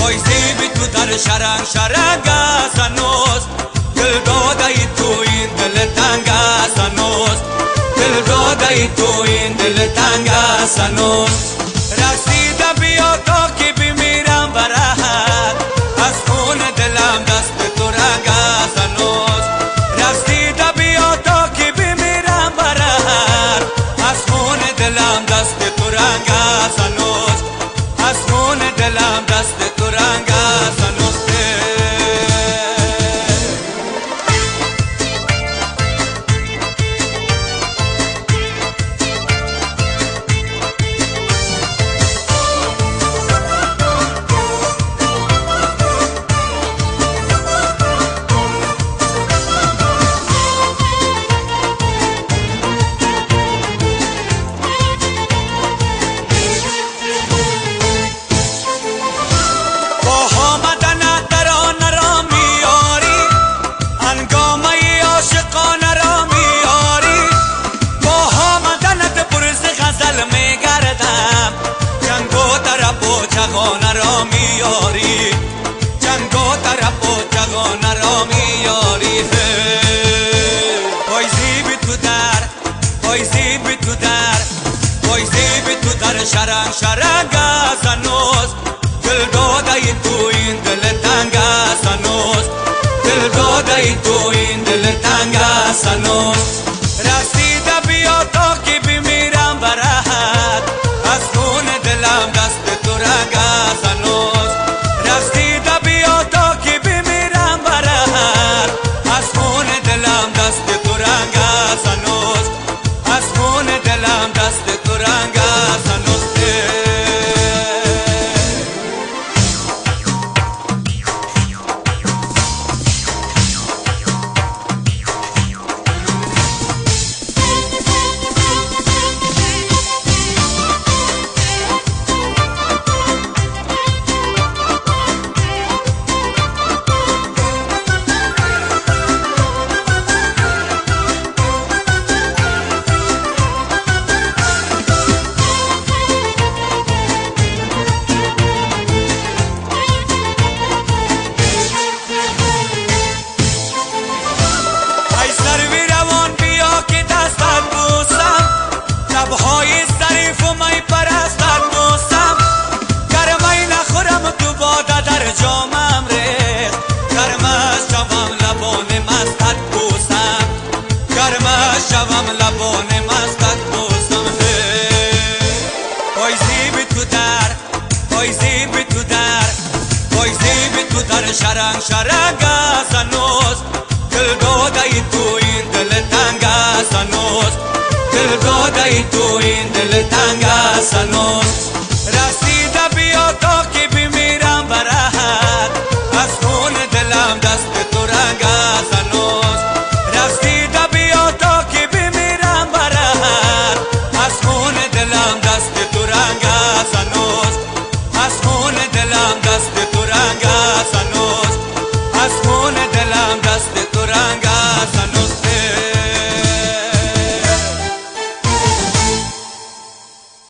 پاییزی بی تو در شرنگ شرنگ است هنوز، دل داده ای تو این دل تنگ است هنوز، دل داده ای تو این دل تنگ است هنوز. رسیده بیا تا که بمیرم برات، از خون دلم دست تو رنگ است هنوز. رسیده بیا تا که بمیرم برات، از خون دلم دست تو رنگ است هنوز، از خون دلم دست تو رنگ است هنوز. جگانه را میاری، جنگ و طرف و جگانه را میاری. پاییزی بی تو در، پاییزی بی تو در، پاییزی بی تو در شرنگ شرنگ است هنوز، دل داده ای تو این دل تنگ است هنوز، دل داده ای تو این دل تنگ است هنوز. رسیده بیا تا که بمیرم برات، از خون دلم دست تو رنگ است هنوز. رسیده بیا تا که بمیرم برات، از خون دلم دست تو رنگ است هنوز، از خون دلم دست تو رنگ است هنوز. لبهای ظریف و می پرستت بوسم، گرمی نخورم تو باده در جامم ریخت، گرمش شوم لبان مستت بوسم، گرمش شوم لبان مستت بوسم. پاییزی بی تو در، پاییزی بی تو در، پاییزی بی تو در شرنگ شرنگ است هنوز، دل داده ای تو این دل تنگ است هنوز، دل داده ای تو این دل تنگ است هنوز.